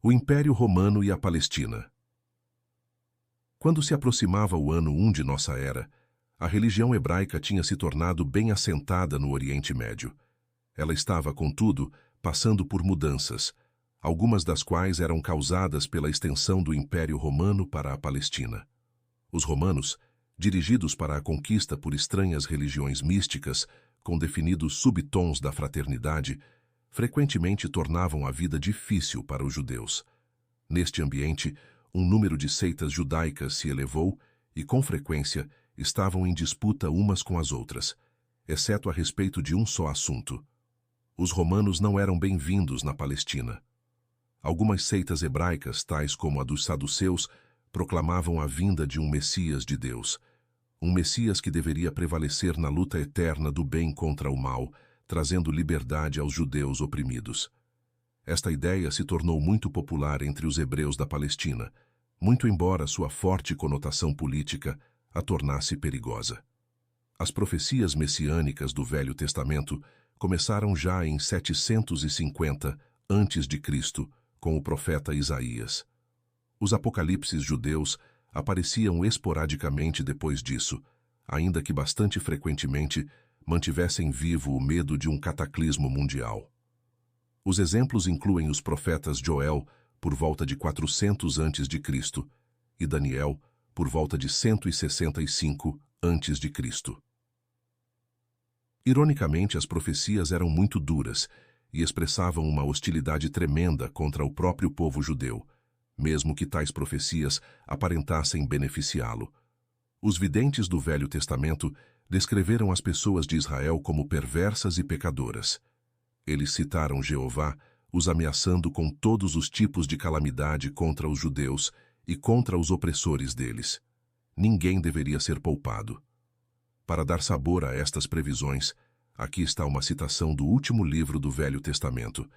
O Império Romano e a Palestina. Quando se aproximava o ano 1 de nossa era, a religião hebraica tinha se tornado bem assentada no Oriente Médio. Ela estava, contudo, passando por mudanças, algumas das quais eram causadas pela extensão do Império Romano para a Palestina. Os romanos, dirigidos para a conquista por estranhas religiões místicas, com definidos subtons da fraternidade, frequentemente tornavam a vida difícil para os judeus. Neste ambiente, um número de seitas judaicas se elevou e, com frequência, estavam em disputa umas com as outras, exceto a respeito de um só assunto. Os romanos não eram bem-vindos na Palestina. Algumas seitas hebraicas, tais como a dos saduceus, proclamavam a vinda de um Messias de Deus, um Messias que deveria prevalecer na luta eterna do bem contra o mal, trazendo liberdade aos judeus oprimidos. Esta ideia se tornou muito popular entre os hebreus da Palestina, muito embora sua forte conotação política a tornasse perigosa. As profecias messiânicas do Velho Testamento começaram já em 750 a.C., com o profeta Isaías. Os apocalipses judeus apareciam esporadicamente depois disso, ainda que bastante frequentemente mantivessem vivo o medo de um cataclismo mundial. Os exemplos incluem os profetas Joel, por volta de 400 a.C., e Daniel, por volta de 165 a.C. Ironicamente, as profecias eram muito duras e expressavam uma hostilidade tremenda contra o próprio povo judeu, mesmo que tais profecias aparentassem beneficiá-lo. Os videntes do Velho Testamento descreveram as pessoas de Israel como perversas e pecadoras. Eles citaram Jeová, os ameaçando com todos os tipos de calamidade contra os judeus e contra os opressores deles. Ninguém deveria ser poupado. Para dar sabor a estas previsões, aqui está uma citação do último livro do Velho Testamento,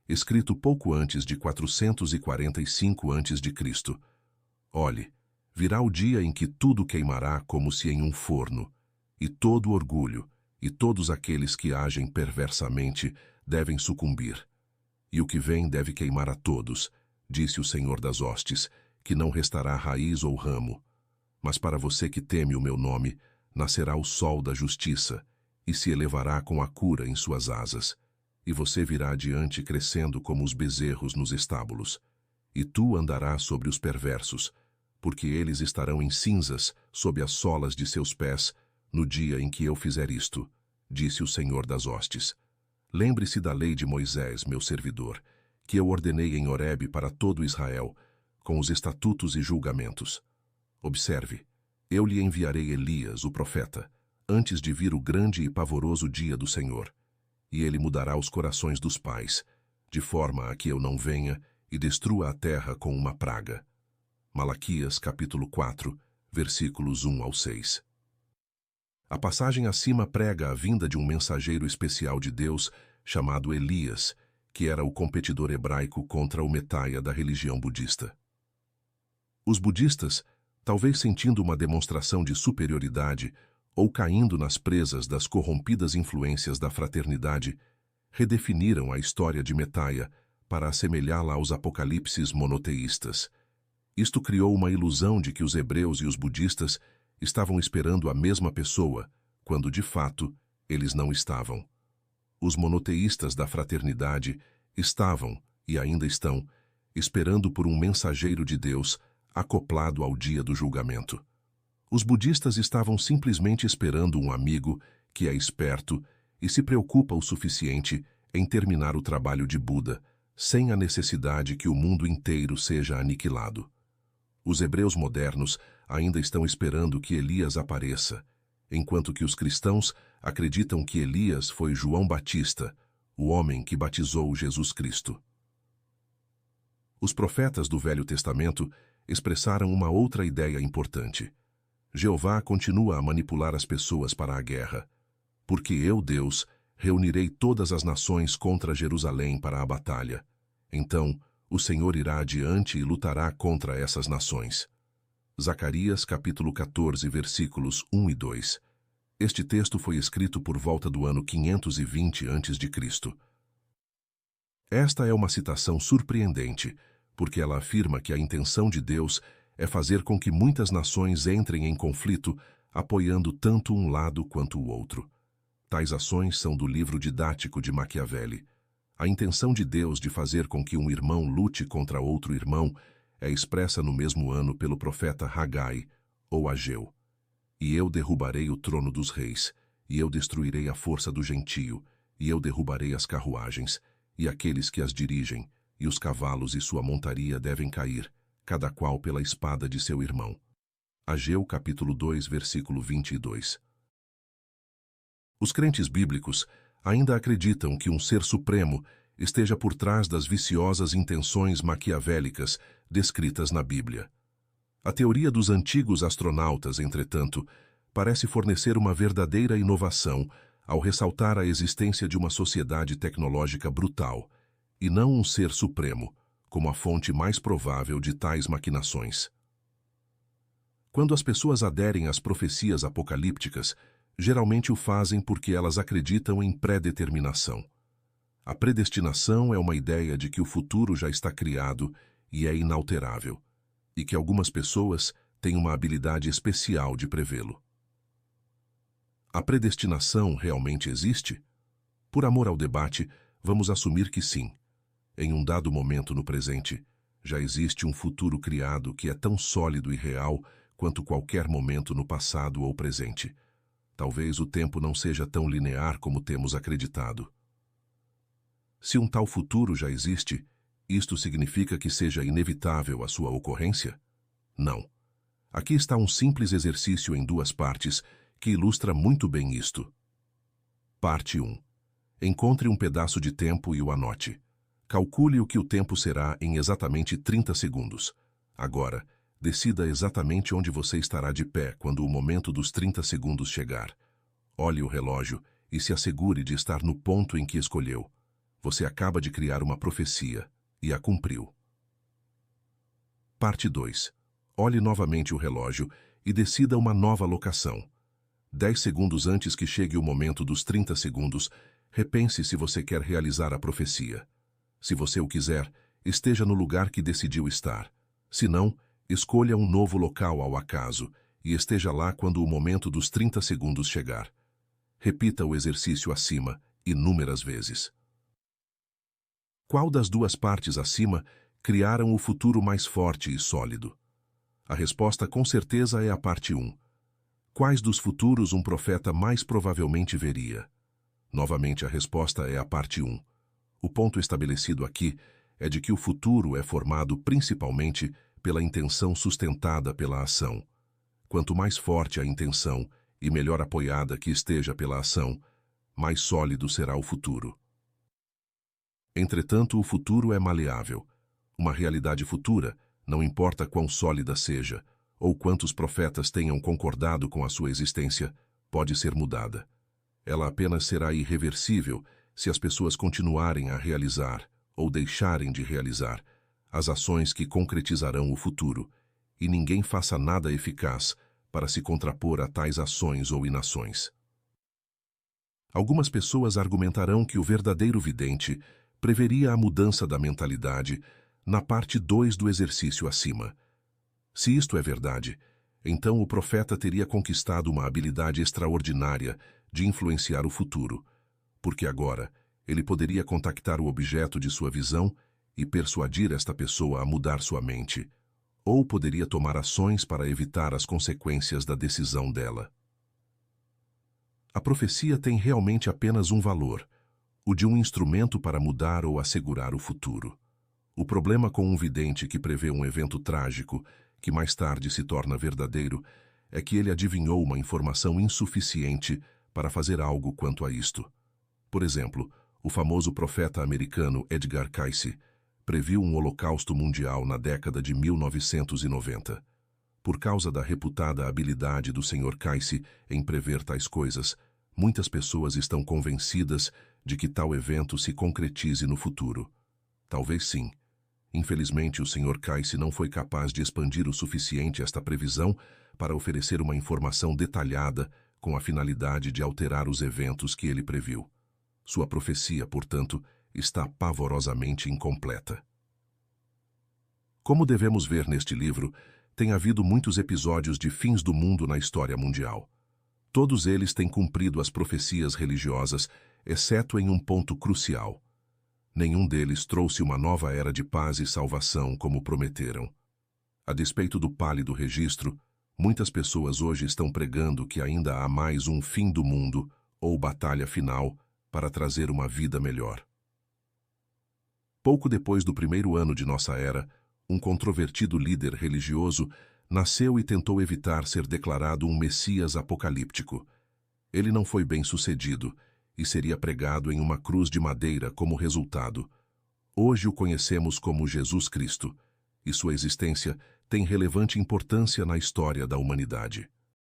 escrito pouco antes de 445 a.C. Olhe, virá o dia em que tudo queimará como se em um forno, e todo orgulho, e todos aqueles que agem perversamente devem sucumbir. E o que vem deve queimar a todos, disse o Senhor das Hostes, que não restará raiz ou ramo. Mas para você que teme o meu nome, nascerá o sol da justiça, e se elevará com a cura em suas asas. E você virá adiante crescendo como os bezerros nos estábulos. E tu andarás sobre os perversos, porque eles estarão em cinzas sob as solas de seus pés, no dia em que eu fizer isto, disse o Senhor das Hostes. Lembre-se da lei de Moisés, meu servidor, que eu ordenei em Horebe para todo Israel, com os estatutos e julgamentos. Observe, eu lhe enviarei Elias, o profeta, antes de vir o grande e pavoroso dia do Senhor, e ele mudará os corações dos pais, de forma a que eu não venha e destrua a terra com uma praga. Malaquias, capítulo 4, versículos 1 ao 6. A passagem acima prega a vinda de um mensageiro especial de Deus chamado Elias, que era o competidor hebraico contra o Metaia da religião budista. Os budistas, talvez sentindo uma demonstração de superioridade ou caindo nas presas das corrompidas influências da fraternidade, redefiniram a história de Metaia para assemelhá-la aos apocalipses monoteístas. Isto criou uma ilusão de que os hebreus e os budistas estavam esperando a mesma pessoa, quando, de fato, eles não estavam. Os monoteístas da fraternidade estavam, e ainda estão, esperando por um mensageiro de Deus acoplado ao dia do julgamento. Os budistas estavam simplesmente esperando um amigo que é esperto e se preocupa o suficiente em terminar o trabalho de Buda, sem a necessidade que o mundo inteiro seja aniquilado. Os hebreus modernos ainda estão esperando que Elias apareça, enquanto que os cristãos acreditam que Elias foi João Batista, o homem que batizou Jesus Cristo. Os profetas do Velho Testamento expressaram uma outra ideia importante. Jeová continua a manipular as pessoas para a guerra. Porque eu, Deus, reunirei todas as nações contra Jerusalém para a batalha. Então, o Senhor irá adiante e lutará contra essas nações. Zacarias, capítulo 14, versículos 1 e 2. Este texto foi escrito por volta do ano 520 a.C. Esta é uma citação surpreendente, porque ela afirma que a intenção de Deus é fazer com que muitas nações entrem em conflito, apoiando tanto um lado quanto o outro. Tais ações são do livro didático de Maquiavelli. A intenção de Deus de fazer com que um irmão lute contra outro irmão é expressa no mesmo ano pelo profeta Hagai, ou Ageu. E eu derrubarei o trono dos reis, e eu destruirei a força do gentio, e eu derrubarei as carruagens, e aqueles que as dirigem, e os cavalos e sua montaria devem cair, cada qual pela espada de seu irmão. Ageu capítulo 2, versículo 22. Os crentes bíblicos ainda acreditam que um ser supremo esteja por trás das viciosas intenções maquiavélicas descritas na Bíblia. A teoria dos antigos astronautas, entretanto, parece fornecer uma verdadeira inovação ao ressaltar a existência de uma sociedade tecnológica brutal, e não um ser supremo, como a fonte mais provável de tais maquinações. Quando as pessoas aderem às profecias apocalípticas, geralmente o fazem porque elas acreditam em predeterminação. A predestinação é uma ideia de que o futuro já está criado e é inalterável, e que algumas pessoas têm uma habilidade especial de prevê-lo. A predestinação realmente existe? Por amor ao debate, vamos assumir que sim. Em um dado momento no presente, já existe um futuro criado que é tão sólido e real quanto qualquer momento no passado ou presente. Talvez o tempo não seja tão linear como temos acreditado. Se um tal futuro já existe, isto significa que seja inevitável a sua ocorrência? Não. Aqui está um simples exercício em duas partes que ilustra muito bem isto. Parte 1. Encontre um pedaço de tempo e o anote. Calcule o que o tempo será em exatamente 30 segundos. Agora, decida exatamente onde você estará de pé quando o momento dos 30 segundos chegar. Olhe o relógio e se assegure de estar no ponto em que escolheu. Você acaba de criar uma profecia e a cumpriu. Parte 2. Olhe novamente o relógio e decida uma nova locação. 10 segundos antes que chegue o momento dos 30 segundos, repense se você quer realizar a profecia. Se você o quiser, esteja no lugar que decidiu estar. Se não, escolha um novo local ao acaso e esteja lá quando o momento dos 30 segundos chegar. Repita o exercício acima inúmeras vezes. Qual das duas partes acima criaram o futuro mais forte e sólido? A resposta com certeza é a parte 1. Quais dos futuros um profeta mais provavelmente veria? Novamente a resposta é a parte 1. O ponto estabelecido aqui é de que o futuro é formado principalmente pela intenção sustentada pela ação. Quanto mais forte a intenção e melhor apoiada que esteja pela ação, mais sólido será o futuro. Entretanto, o futuro é maleável. Uma realidade futura, não importa quão sólida seja, ou quantos profetas tenham concordado com a sua existência, pode ser mudada. Ela apenas será irreversível se as pessoas continuarem a realizar, ou deixarem de realizar, as ações que concretizarão o futuro, e ninguém faça nada eficaz para se contrapor a tais ações ou inações. Algumas pessoas argumentarão que o verdadeiro vidente preveria a mudança da mentalidade na parte 2 do exercício acima. Se isto é verdade, então o profeta teria conquistado uma habilidade extraordinária de influenciar o futuro, porque agora ele poderia contactar o objeto de sua visão e persuadir esta pessoa a mudar sua mente, ou poderia tomar ações para evitar as consequências da decisão dela. A profecia tem realmente apenas um valor, o de um instrumento para mudar ou assegurar o futuro. O problema com um vidente que prevê um evento trágico, que mais tarde se torna verdadeiro, é que ele adivinhou uma informação insuficiente para fazer algo quanto a isto. Por exemplo, o famoso profeta americano Edgar Cayce previu um holocausto mundial na década de 1990. Por causa da reputada habilidade do Sr. Cayce em prever tais coisas, muitas pessoas estão convencidas de que tal evento se concretize no futuro. Talvez sim. Infelizmente, o Sr. Cayce não foi capaz de expandir o suficiente esta previsão para oferecer uma informação detalhada com a finalidade de alterar os eventos que ele previu. Sua profecia, portanto, está pavorosamente incompleta. Como devemos ver neste livro, tem havido muitos episódios de fins do mundo na história mundial. Todos eles têm cumprido as profecias religiosas, exceto em um ponto crucial. Nenhum deles trouxe uma nova era de paz e salvação como prometeram. A despeito do pálido registro, muitas pessoas hoje estão pregando que ainda há mais um fim do mundo ou batalha final para trazer uma vida melhor. Pouco depois do primeiro ano de nossa era, um controvertido líder religioso nasceu e tentou evitar ser declarado um Messias apocalíptico. Ele não foi bem sucedido e seria pregado em uma cruz de madeira como resultado. Hoje o conhecemos como Jesus Cristo, e sua existência tem relevante importância na história da humanidade.